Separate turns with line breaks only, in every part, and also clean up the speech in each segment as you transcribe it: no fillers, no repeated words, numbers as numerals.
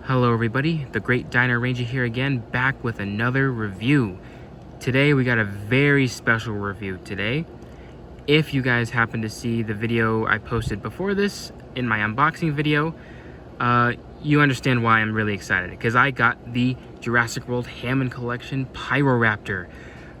Hello everybody, the Great Dino Ranger here again, back with another review. Today we got a very special review today. If you guys happen to see the video I posted before this, in my unboxing video, you understand why I'm really excited. Because I got the Jurassic World Hammond Collection Pyroraptor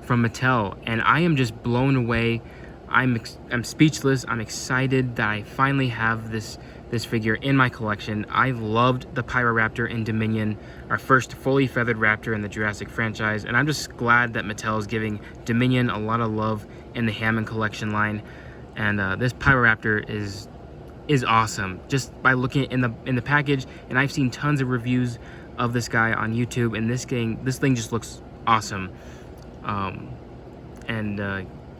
from Mattel, and I am just blown away. I'm speechless. I'm excited that I finally have this figure in my collection. I loved the Pyroraptor in Dominion, our first fully feathered raptor in the Jurassic franchise, and I'm just glad that Mattel is giving Dominion a lot of love in the Hammond collection line. And this Pyroraptor is awesome just by looking in the package, and I've seen tons of reviews of this guy on YouTube, and this thing just looks awesome.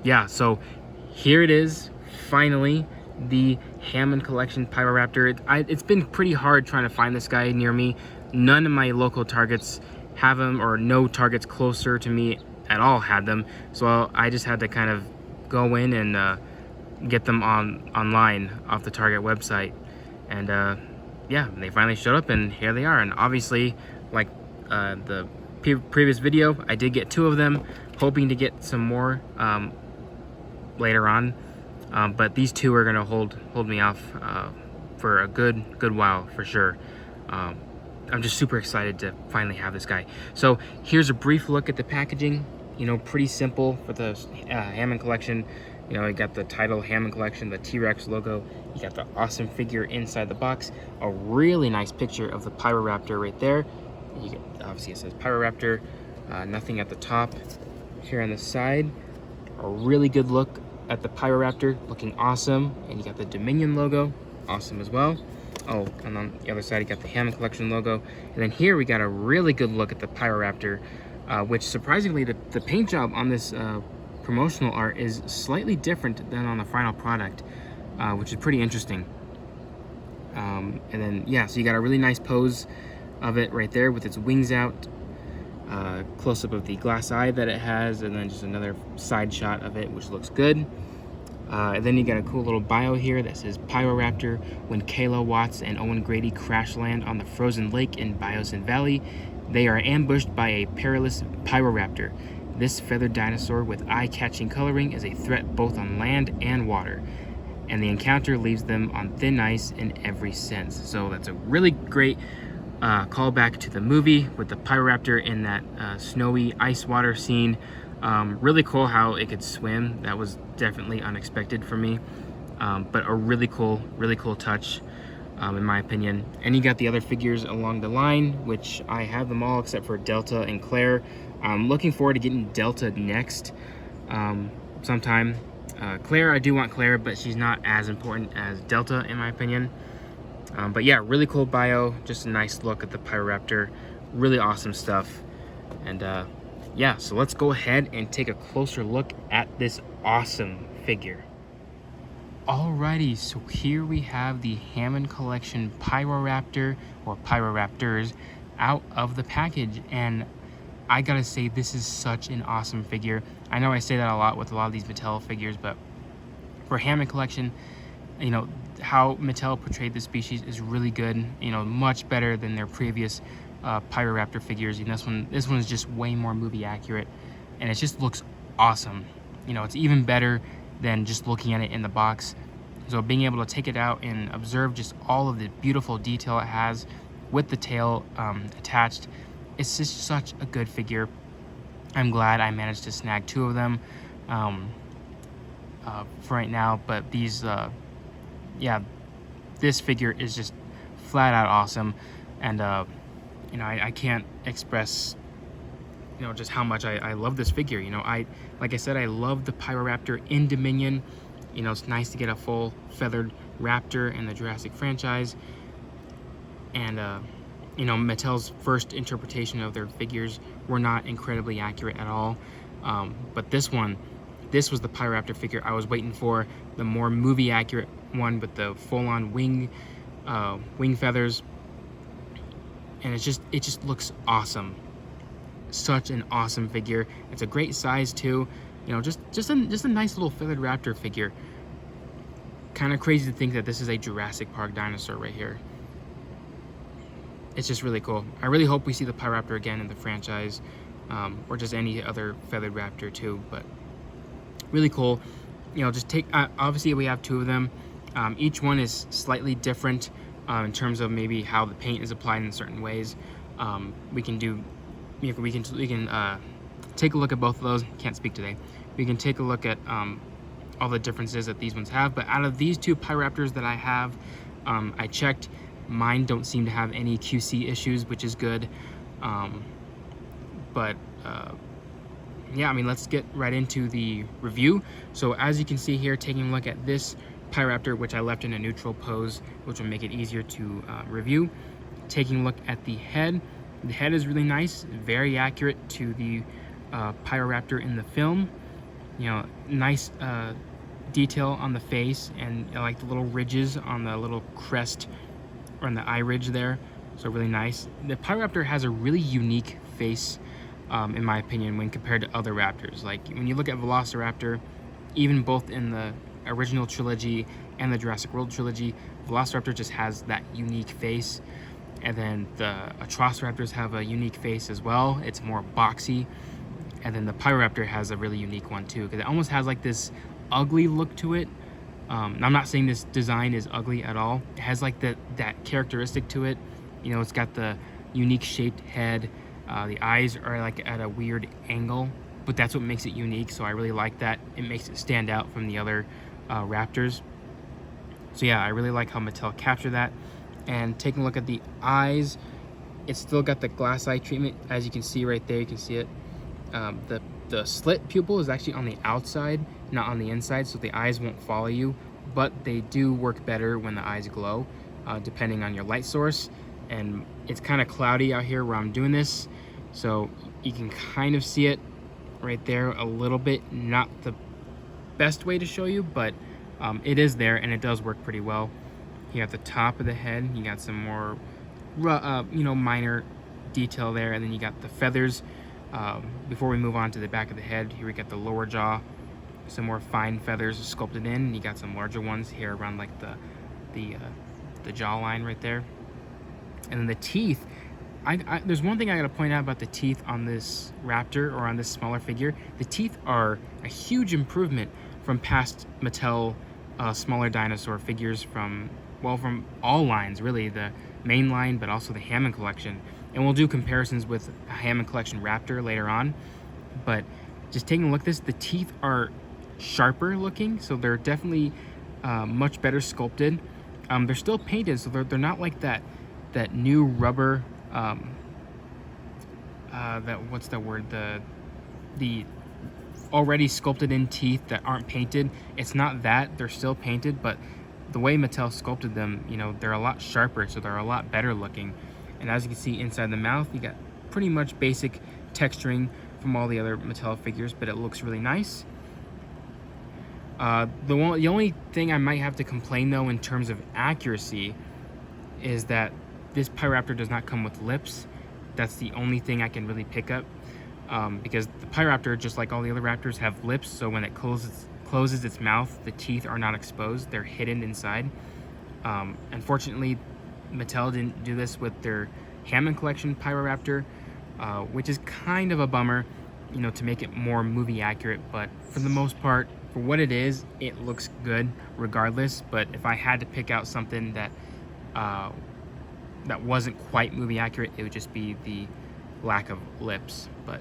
Yeah, so here it is, finally, the Hammond Collection Pyroraptor. It's been pretty hard trying to find this guy near me. None of my local Targets have him, or no Targets closer to me at all had them. So I just had to kind of go in and get them online off the Target website. And yeah, they finally showed up, and here they are. And obviously, like the previous video, I did get 2 of them, hoping to get some more later on. But these 2 are gonna hold me off for a good while for sure. I'm just super excited to finally have this guy. So here's a brief look at the packaging. You know, pretty simple for the Hammond Collection. You know, you got the title Hammond Collection, the T-Rex logo. You got the awesome figure inside the box. A really nice picture of the Pyroraptor right there. You get, obviously it says Pyroraptor. Nothing at the top. Here on the side, a really good look at the Pyroraptor, looking awesome. And you got the Dominion logo, awesome as well. Oh, and on the other side you got the Hammond Collection logo. And then here we got a really good look at the Pyroraptor, which surprisingly the paint job on this promotional art is slightly different than on the final product, which is pretty interesting. And then yeah, so you got a really nice pose of it right there with its wings out. Close-up of the glass eye that it has, and then just another side shot of it, which looks good. And then you got a cool little bio here that says Pyroraptor: when Kayla Watts and Owen Grady crash land on the frozen lake in Biosin Valley, they are ambushed by a perilous Pyroraptor. This feathered dinosaur with eye-catching coloring is a threat both on land and water, and the encounter leaves them on thin ice in every sense. So that's a really great callback to the movie with the Pyroraptor in that snowy ice water scene. Really cool how it could swim. That was definitely unexpected for me, but a really cool touch, in my opinion. And you got the other figures along the line, which I have them all except for Delta and Claire. I'm looking forward to getting Delta next sometime. Claire, I do want Claire, but she's not as important as Delta in my opinion. But yeah, really cool bio, just a nice look at the Pyroraptor, really awesome stuff. And yeah, so let's go ahead and take a closer look at this awesome figure. Alrighty, so here we have the Hammond Collection Pyroraptor, or Pyroraptors, out of the package, and I gotta say, this is such an awesome figure. I know I say that a lot with a lot of these Mattel figures, but for Hammond Collection, you know, how Mattel portrayed the species is really good. You know, much better than their previous Pyroraptor figures. And this one is just way more movie accurate, and it just looks awesome. You know, it's even better than just looking at it in the box. So being able to take it out and observe just all of the beautiful detail it has with the tail attached, it's just such a good figure. I'm glad I managed to snag 2 of them for right now, but these yeah, this figure is just flat out awesome. And you know, I can't express, you know, just how much I love this figure. You know, like I said, I love the Pyroraptor in Dominion. You know, it's nice to get a full feathered raptor in the Jurassic franchise. And you know, Mattel's first interpretation of their figures were not incredibly accurate at all. But this was the Pyroraptor figure I was waiting for, the more movie accurate one with the full-on wing feathers. And it just looks awesome. Such an awesome figure. It's a great size too. You know, just a nice little feathered raptor figure. Kind of crazy to think that this is a Jurassic Park dinosaur right here. it's just really cool. I really hope we see the Pyroraptor again in the franchise, or just any other feathered raptor too. But really cool. You know, just take, obviously we have two of them. Each one is slightly different in terms of maybe how the paint is applied in certain ways. We can take a look at both of those. Can't speak today. We can take a look at all the differences that these ones have. But out of these two Pyroraptors that I have, I checked. Mine don't seem to have any QC issues, which is good. Yeah, I mean, let's get right into the review. So as you can see here, taking a look at this Pyroraptor, which I left in a neutral pose, which will make it easier to review. Taking a look at the head is really nice, very accurate to the Pyroraptor in the film. You know, nice detail on the face, and like the little ridges on the little crest or on the eye ridge there, so really nice. The Pyroraptor has a really unique face, in my opinion, when compared to other raptors. Like when you look at Velociraptor, even both in the original trilogy and the Jurassic World trilogy, Velociraptor just has that unique face. And then the Atrociraptors have a unique face as well. It's more boxy. And then the Pyroraptor has a really unique one too, because it almost has like this ugly look to it. I'm not saying this design is ugly at all. It has like that characteristic to it. You know, it's got the unique shaped head. The eyes are like at a weird angle, but that's what makes it unique. So I really like that. It makes it stand out from the other raptors. So yeah, I really like how Mattel captured that. And taking a look at the eyes, it's still got the glass eye treatment. As you can see right there, you can see it. The slit pupil is actually on the outside, not on the inside, so the eyes won't follow you, but they do work better when the eyes glow, depending on your light source. And it's kind of cloudy out here where I'm doing this, so you can kind of see it right there a little bit. Not the best way to show you, but it is there, and it does work pretty well. Here at the top of the head, you got some more you know, minor detail there, and then you got the feathers. Before we move on to the back of the head, here we got the lower jaw, some more fine feathers sculpted in. You got some larger ones here around like the jawline right there. And then the teeth, there's one thing I gotta point out about the teeth on this raptor, or on this smaller figure. The teeth are a huge improvement from past Mattel smaller dinosaur figures from all lines, really, the main line, but also the Hammond collection. And we'll do comparisons with a Hammond collection raptor later on. But just taking a look at this, the teeth are sharper looking, so they're definitely much better sculpted. They're still painted, so they're not like that new rubber, what's the word, the already sculpted in teeth that aren't painted. It's not that, they're still painted, but the way Mattel sculpted them, you know, they're a lot sharper, so they're a lot better looking. And as you can see inside the mouth, you got pretty much basic texturing from all the other Mattel figures, but it looks really nice. The only thing I might have to complain though in terms of accuracy is that this Pyroraptor does not come with lips. That's the only thing I can really pick up, because the Pyroraptor, just like all the other raptors, have lips, so when it closes its mouth, the teeth are not exposed, they're hidden inside. Unfortunately, Mattel didn't do this with their Hammond collection Pyroraptor, which is kind of a bummer, you know, to make it more movie accurate. But for the most part, for what it is, it looks good regardless. But if I had to pick out something that that wasn't quite movie accurate, it would just be the lack of lips. But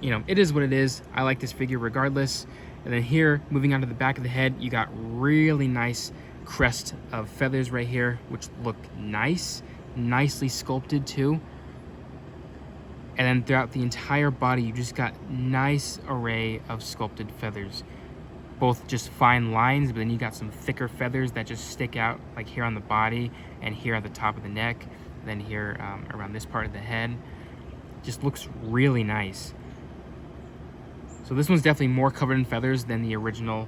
you know, it is what it is. I like this figure regardless. And then here, moving on to the back of the head, you got really nice crest of feathers right here, which look nicely sculpted too. And then throughout the entire body, you just got nice array of sculpted feathers, both just fine lines, but then you got some thicker feathers that just stick out, like here on the body and here at the top of the neck, and then here around this part of the head. Just looks really nice. So this one's definitely more covered in feathers than the original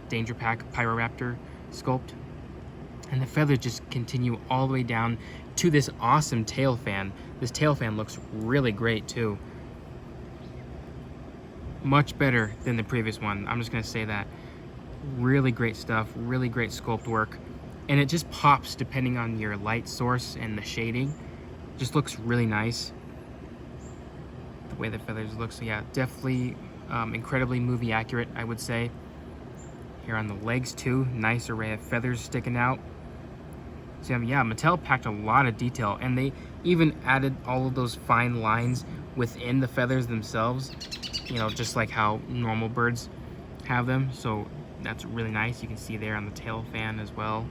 Danger Pack Pyroraptor sculpt. And the feathers just continue all the way down to this awesome tail fan. This tail fan looks really great too. Much better than the previous one. I'm just gonna say that. Really great stuff, really great sculpt work. And it just pops depending on your light source and the shading. Just looks really nice. The way the feathers look. So yeah, definitely incredibly movie accurate, I would say. Here on the legs too, nice array of feathers sticking out. So yeah, Mattel packed a lot of detail, and they even added all of those fine lines within the feathers themselves, you know, just like how normal birds have them. So that's really nice. You can see there on the tail fan as well.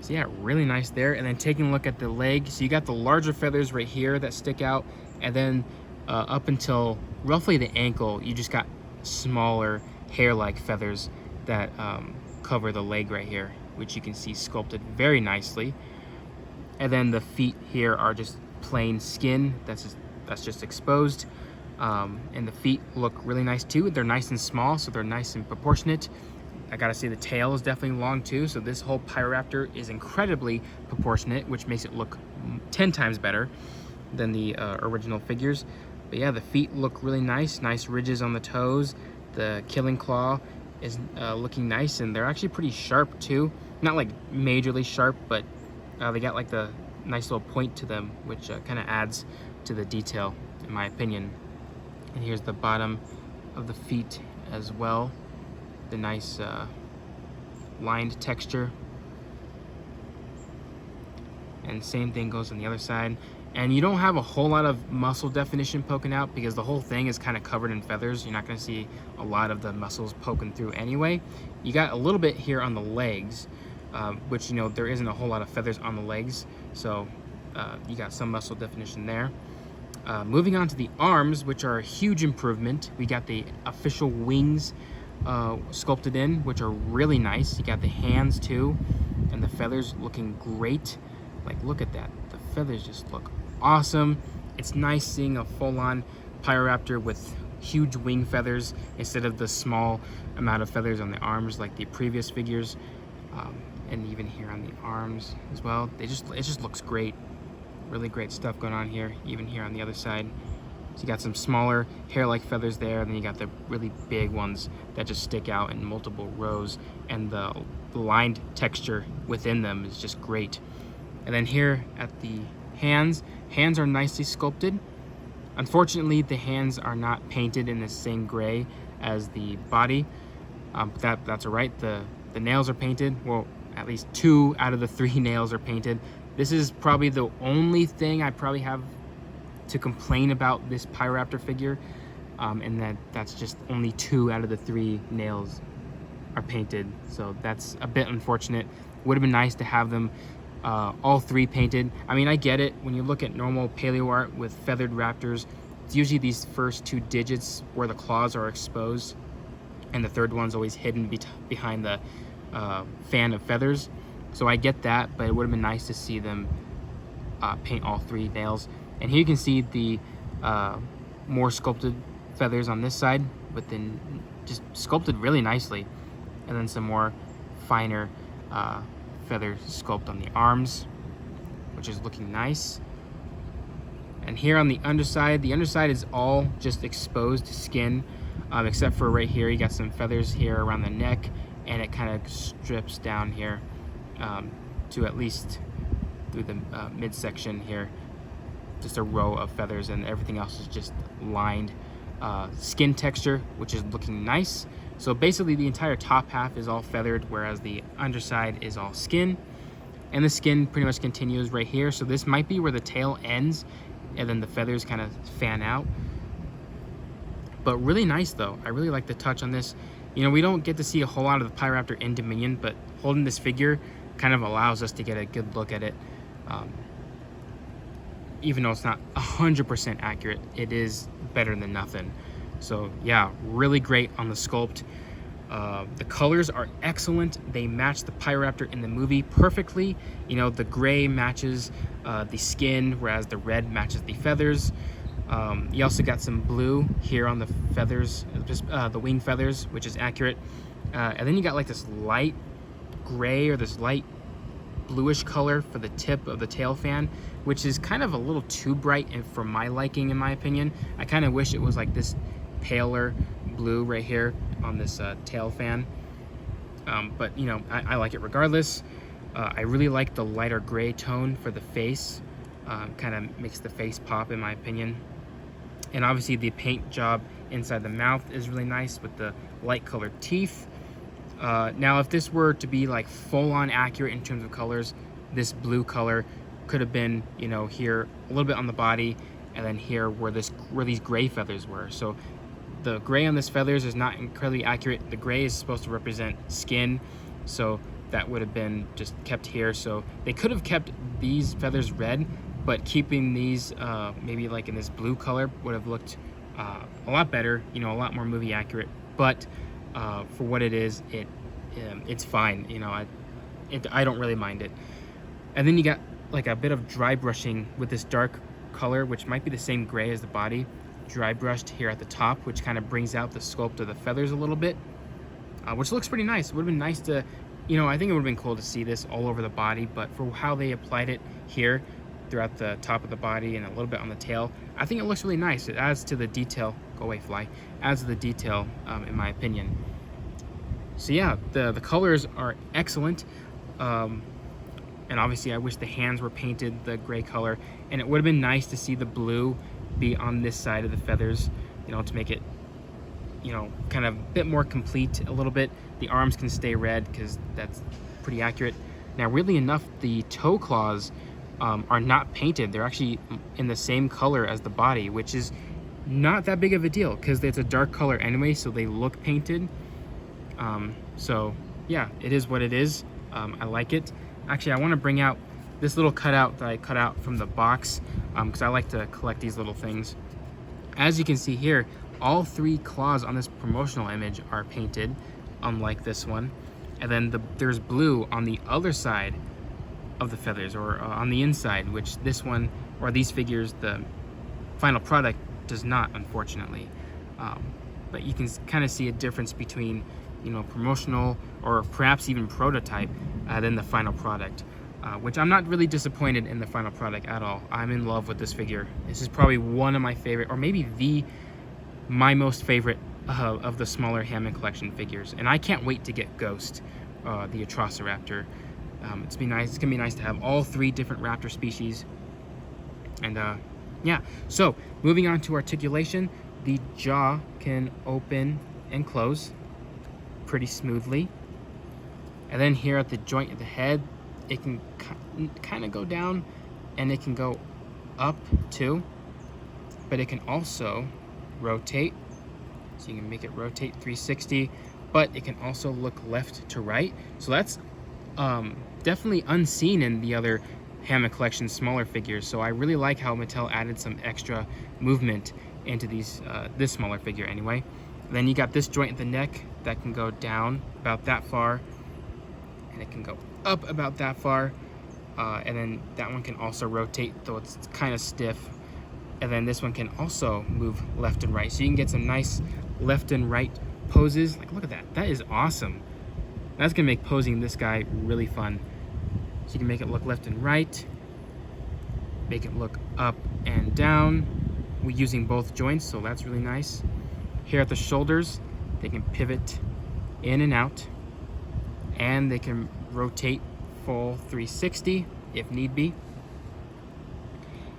So yeah, really nice there. And then taking a look at the leg, so you got the larger feathers right here that stick out, and then up until roughly the ankle, you just got smaller hair-like feathers that cover the leg right here, which you can see sculpted very nicely. And then the feet here are just plain skin that's just exposed. And the feet look really nice too. They're nice and small, so they're nice and proportionate. I gotta say the tail is definitely long too, so this whole Pyroraptor is incredibly proportionate, which makes it look 10 times better than the original figures. But yeah, the feet look really nice. Nice ridges on the toes. The killing claw is looking nice, and they're actually pretty sharp too. Not like majorly sharp, but they got like the nice little point to them, which kind of adds to the detail, in my opinion. And here's the bottom of the feet as well. The nice lined texture. And same thing goes on the other side. And you don't have a whole lot of muscle definition poking out because the whole thing is kind of covered in feathers. You're not going to see a lot of the muscles poking through anyway. You got a little bit here on the legs, which, you know, there isn't a whole lot of feathers on the legs. So you got some muscle definition there. Moving on to the arms, which are a huge improvement. We got the official wings sculpted in, which are really nice. You got the hands too, and the feathers looking great. Like, look at that. The feathers just look awesome. It's nice seeing a full-on Pyroraptor with huge wing feathers instead of the small amount of feathers on the arms like the previous figures. And even here on the arms as well. It just looks great. Really great stuff going on here, even here on the other side. So you got some smaller hair-like feathers there, and then you got the really big ones that just stick out in multiple rows, and the lined texture within them is just great. And then here at the hands are nicely sculpted. Unfortunately, the hands are not painted in the same gray as the body, but that's all right. The nails are painted. Well, at least 2 out of the 3 nails are painted. This is probably the only thing I probably have to complain about this Pyroraptor figure, and that's just only 2 out of the 3 nails are painted. So that's a bit unfortunate. Would have been nice to have them all 3 painted. I mean, I get it. When you look at normal paleo art with feathered raptors, it's usually these first 2 digits where the claws are exposed, and the third one's always hidden behind the fan of feathers. So I get that, but it would have been nice to see them paint all 3 nails. And here you can see the more sculpted feathers on this side, but then just sculpted really nicely. And then some more finer feather sculpt on the arms, which is looking nice. And here on the underside is all just exposed skin, except for right here. You got some feathers here around the neck, and it kind of strips down here to at least through the midsection here. Just a row of feathers, and everything else is just lined skin texture, which is looking nice. So basically the entire top half is all feathered, whereas the underside is all skin, and the skin pretty much continues right here. So this might be where the tail ends, and then the feathers kind of fan out. But really nice though. I really like the touch on this. You know, we don't get to see a whole lot of the Pyroraptor in Dominion, but holding this figure kind of allows us to get a good look at it. Even though it's not 100% accurate, it is better than nothing. So yeah, really great on the sculpt. The colors are excellent. They match the Pyroraptor in the movie perfectly. You know, the gray matches the skin, whereas the red matches the feathers. You also got some blue here on the feathers, just the wing feathers, which is accurate. And then you got like this light gray or this light bluish color for the tip of the tail fan, which is kind of a little too bright and for my liking, in my opinion. I kind of wish it was like this paler blue right here on this tail fan. But you know, I like it regardless. I really like the lighter gray tone for the face. Kind of makes the face pop, in my opinion. And obviously the paint job inside the mouth is really nice with the light colored teeth. Now, if this were to be like full-on accurate in terms of colors, this blue color could have been, you know, here a little bit on the body, and then here where these gray feathers were. So the gray on this feathers is not incredibly accurate. The gray is supposed to represent skin, so that would have been just kept here. So they could have kept these feathers red, but keeping these maybe like in this blue color would have looked a lot better, you know, a lot more movie accurate. But for what it is, it's fine, you know. I don't really mind it. And then you got like a bit of dry brushing with this dark color, which might be the same gray as the body, dry brushed here at the top, which kind of brings out the sculpt of the feathers a little bit, which looks pretty nice. It would have been nice to, you know, I think it would have been cool to see this all over the body, but for how they applied it here throughout the top of the body and a little bit on the tail, I think it looks really nice. It adds to the detail. Go away, fly. Adds to the detail, in my opinion. So yeah, the colors are excellent. And obviously I wish the hands were painted the gray color, and it would have been nice to see the blue be on this side of the feathers, you know, to make it, you know, kind of a bit more complete a little bit. The arms can stay red because that's pretty accurate. Now, weirdly enough, the toe claws are not painted. They're actually in the same color as the body, which is not that big of a deal because it's a dark color anyway, so they look painted. So yeah, it is what it is. I like it. Actually, I want to bring out this little cutout that I cut out from the box, because I like to collect these little things. As you can see here, all 3 claws on this promotional image are painted, unlike this one. And then there's blue on the other side of the feathers, or on the inside, which this one, or these figures, the final product does not, unfortunately. But you can kind of see a difference between, you know, promotional or perhaps even prototype than the final product, which I'm not really disappointed in the final product at all. I'm in love with this figure. This is probably one of my favorite, or maybe my most favorite of the smaller Hammond collection figures. And I can't wait to get Ghost, the Atrociraptor. It's gonna be nice to have all 3 different raptor species. And yeah, so moving on to articulation, the jaw can open and close pretty smoothly. And then here at the joint of the head, it can kind of go down, and it can go up too, but it can also rotate. So you can make it rotate 360, but it can also look left to right. So that's definitely unseen in the other Hammond collection smaller figures. So I really like how Mattel added some extra movement into these this smaller figure anyway. Then you got this joint at the neck that can go down about that far, and it can go up about that far, and then that one can also rotate, though it's kind of stiff. And then this one can also move left and right, so you can get some nice left and right poses. Like, look at that, that is awesome. That's gonna make posing this guy really fun. So you can make it look left and right, make it look up and down. We're using both joints, so that's really nice. Here at the shoulders, they can pivot in and out, and they can rotate full 360 if need be.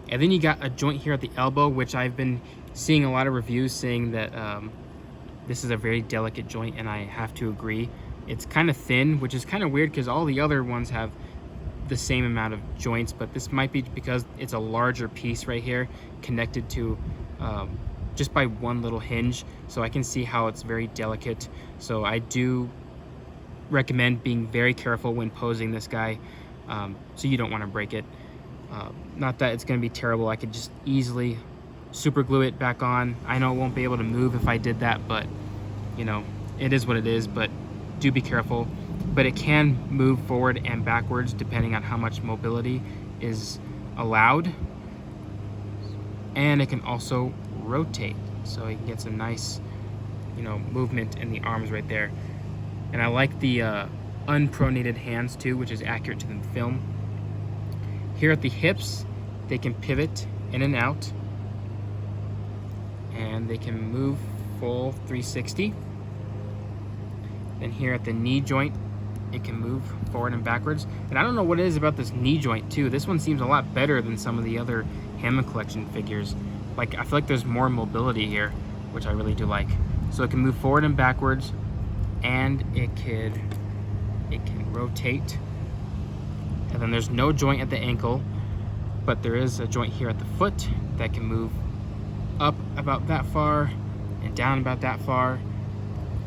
And then you got a joint here at the elbow, which I've been seeing a lot of reviews saying that this is a very delicate joint, and I have to agree. It's kind of thin, which is kind of weird because all the other ones have the same amount of joints, but this might be because it's a larger piece right here connected to just by one little hinge. So I can see how it's very delicate. So I do recommend being very careful when posing this guy, so you don't want to break it. Not that it's going to be terrible. I could just easily super glue it back on. I know it won't be able to move if I did that, but you know, it is what it is. But do be careful. But it can move forward and backwards depending on how much mobility is allowed, and it can also rotate, so you can get some nice, you know, movement in the arms right there. And I like the unpronated hands too, which is accurate to the film. Here at the hips, they can pivot in and out, and they can move full 360. Then here at the knee joint, it can move forward and backwards. And I don't know what it is about this knee joint too. This one seems a lot better than some of the other Hammond collection figures. Like, I feel like there's more mobility here, which I really do like. So it can move forward and backwards, and it can rotate. And then there's no joint at the ankle, but there is a joint here at the foot that can move up about that far and down about that far,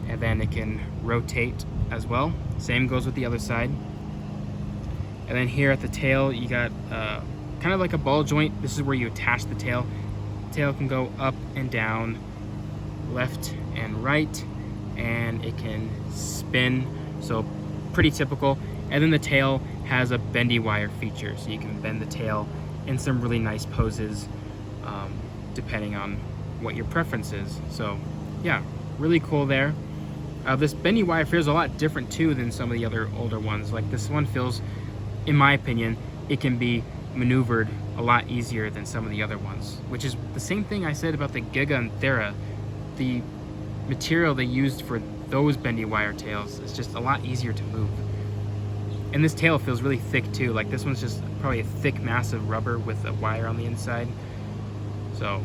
and then it can rotate as well. Same goes with the other side. And then here at the tail, you got kind of like a ball joint. This is where you attach the tail. Tail can go up and down, left and right, and it can spin, so pretty typical. And then the tail has a bendy wire feature, so you can bend the tail in some really nice poses, depending on what your preference is. So yeah, really cool there. This bendy wire feels a lot different too than some of the other older ones. Like, this one feels, in my opinion, it can be maneuvered a lot easier than some of the other ones, which is the same thing I said about the Giga and Thera. The material they used for those bendy wire tails is just a lot easier to move. And this tail feels really thick too. Like, this one's just probably a thick mass of rubber with a wire on the inside. So,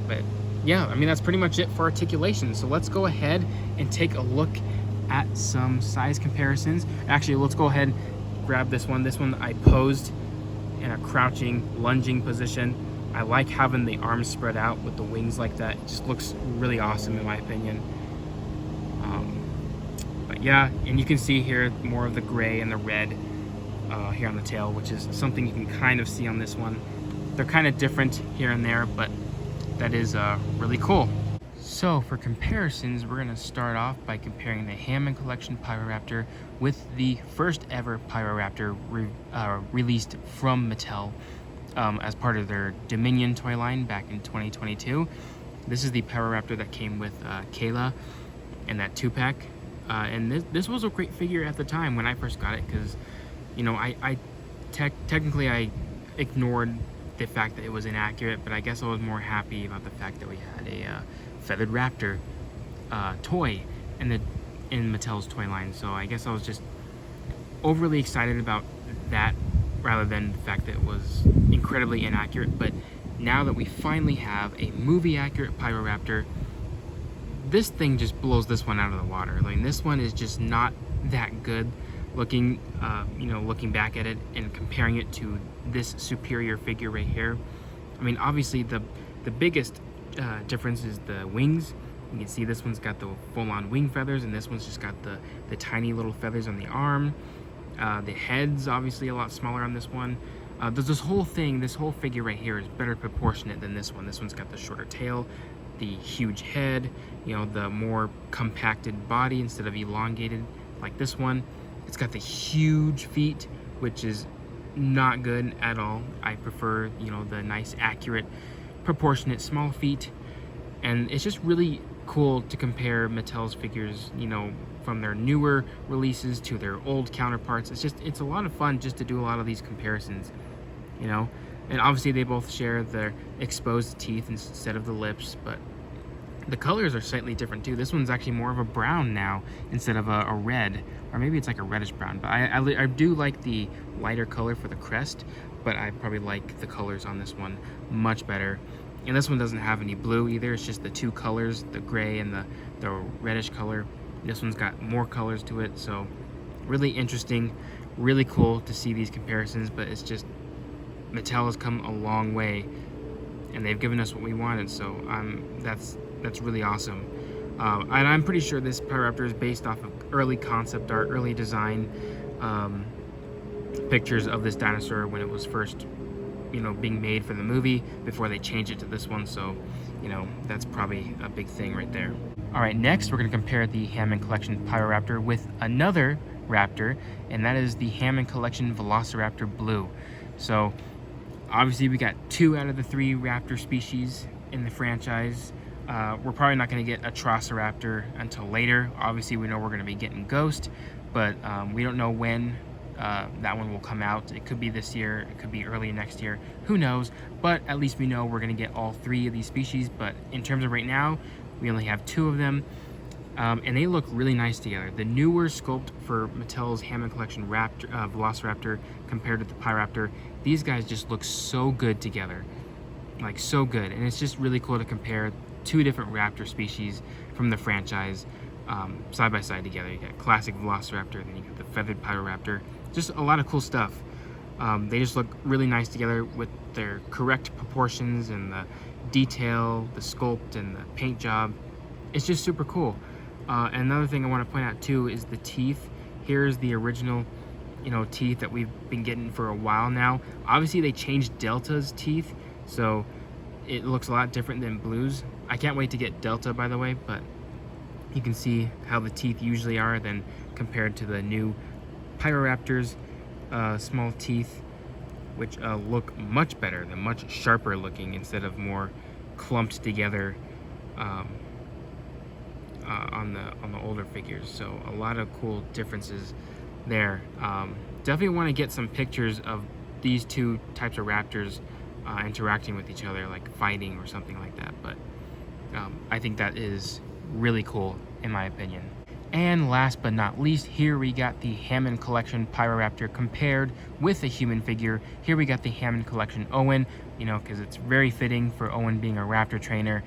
but yeah, I mean, that's pretty much it for articulation. So let's go ahead and take a look at some size comparisons. Actually, let's go ahead and grab this one. This one I posed in a crouching, lunging position. I like having the arms spread out with the wings like that. It just looks really awesome in my opinion. But yeah, and you can see here more of the gray and the red here on the tail, which is something you can kind of see on this one. They're kind of different here and there, but that is really cool. So for comparisons, we're going to start off by comparing the Hammond Collection Pyroraptor with the first ever Pyroraptor released from Mattel as part of their Dominion toy line back in 2022. This is the Pyroraptor that came with Kayla and that 2-pack. And this was a great figure at the time when I first got it, because, you know, technically I ignored the fact that it was inaccurate, but I guess I was more happy about the fact that we had a feathered raptor toy in Mattel's toy line. So I guess I was just overly excited about that rather than the fact that it was incredibly inaccurate. But now that we finally have a movie accurate Pyroraptor, this thing just blows this one out of the water. Like, this one is just not that good looking, you know, looking back at it and comparing it to this superior figure right here. I mean, obviously the biggest difference is the wings. You can see this one's got the full-on wing feathers, and this one's just got the tiny little feathers on the arm. The head's obviously a lot smaller on this one. There's this whole figure right here is better proportionate than this one. This one's got the shorter tail, the huge head, you know, the more compacted body instead of elongated like this one. It's got the huge feet, which is not good at all. I prefer, you know, the nice, accurate, proportionate small feet. And it's just really cool to compare Mattel's figures, you know, from their newer releases to their old counterparts. It's a lot of fun just to do a lot of these comparisons, you know. And obviously they both share their exposed teeth instead of the lips, but the colors are slightly different too. This one's actually more of a brown now instead of a red, or maybe it's like a reddish brown. But I do like the lighter color for the crest, but I probably like the colors on this one much better. And this one doesn't have any blue either. It's just the two colors, the gray and the reddish color. This one's got more colors to it, so really interesting, really cool to see these comparisons. But it's just, Mattel has come a long way, and they've given us what we wanted. So that's really awesome. And I'm pretty sure this Pyroraptor is based off of early concept art, early design pictures of this dinosaur when it was first, you know, being made for the movie before they changed it to this one. So, you know, that's probably a big thing right there. All right, next we're going to compare the Hammond Collection Pyroraptor with another raptor, and that is the Hammond Collection Velociraptor Blue. So obviously we got 2 out of the 3 raptor species in the franchise. We're probably not going to get a Trociraptor until later. Obviously we know we're going to be getting Ghost, but we don't know when that one will come out. It could be this year, it could be early next year, who knows. But at least we know we're going to get all 3 of these species. But in terms of right now, we only have 2 of them. and they look really nice together. The newer sculpt for Mattel's Hammond Collection Velociraptor compared to the Pyroraptor, these guys just look so good together, like so good. And it's just really cool to compare two different raptor species from the franchise side by side together. You got classic Velociraptor, then you got the feathered Pyroraptor. Just a lot of cool stuff. They just look really nice together with their correct proportions and the detail, the sculpt, and the paint job. It's just super cool. Another thing I want to point out too is the teeth. Here's the original, teeth that we've been getting for a while now. Obviously they changed Delta's teeth, so it looks a lot different than Blue's. I can't wait to get Delta, by the way, but you can see how the teeth usually are then compared to the new Pyroraptor's small teeth, which look much better. They're much sharper looking instead of more clumped together on the older figures. So a lot of cool differences there. Definitely want to get some pictures of these two types of raptors interacting with each other, like fighting or something like that. But I think that is really cool in my opinion. And last but not least, here we got the Hammond Collection Pyroraptor compared with a human figure. Here we got the Hammond Collection Owen, because it's very fitting for Owen being a raptor trainer.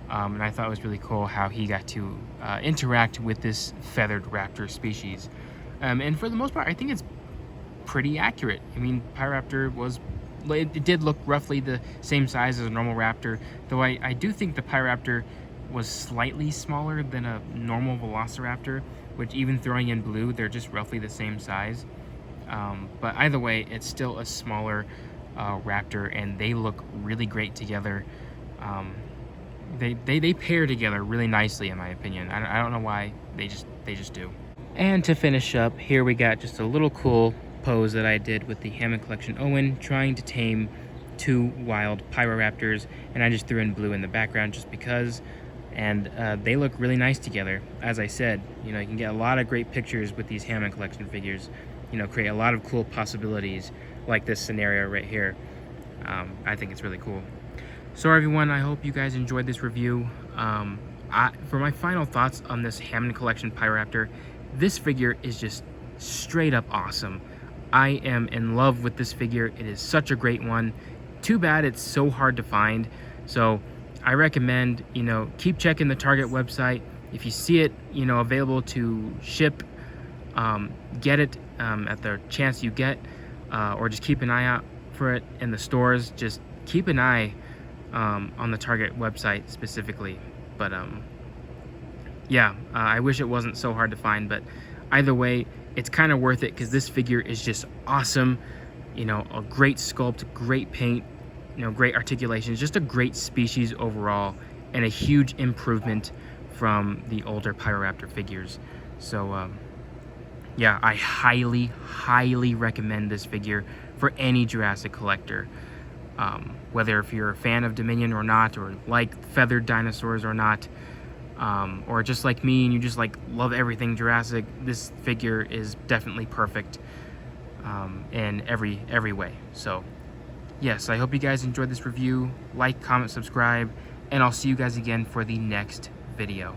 And I thought it was really cool how he got to interact with this feathered raptor species. And for the most part, I think it's pretty accurate. I mean, Pyroraptor it did look roughly the same size as a normal raptor, though I do think the Pyroraptor was slightly smaller than a normal Velociraptor, which even throwing in Blue, they're just roughly the same size. But either way, it's still a smaller raptor, and they look really great together. They pair together really nicely, in my opinion. I don't know why, they just do. And to finish up, here we got just a little cool pose that I did with the Hammond Collection Owen trying to tame two wild Pyroraptors, and I just threw in Blue in the background just because. And they look really nice together. As I said, you can get a lot of great pictures with these Hammond Collection figures, create a lot of cool possibilities like this scenario right here. I think it's really cool. So everyone, I hope you guys enjoyed this review. For my final thoughts on this Hammond Collection Pyroraptor, this figure is just straight up awesome. I am in love with this figure. It is such a great one. Too bad it's so hard to find. So I recommend, keep checking the Target website. If you see it, available to ship, get it at the chance you get, or just keep an eye out for it in the stores. Just keep an eye on the Target website specifically. But yeah, I wish it wasn't so hard to find, but either way, it's kind of worth it because this figure is just awesome. A great sculpt, great paint, great articulation, just a great species overall, and a huge improvement from the older Pyroraptor figures. So yeah, I highly recommend this figure for any Jurassic collector. Whether if you're a fan of Dominion or not, or like feathered dinosaurs or not, or just like me and you just love everything Jurassic, this figure is definitely perfect in every way. So yes, I hope you guys enjoyed this review. Like, comment, subscribe, and I'll see you guys again for the next video.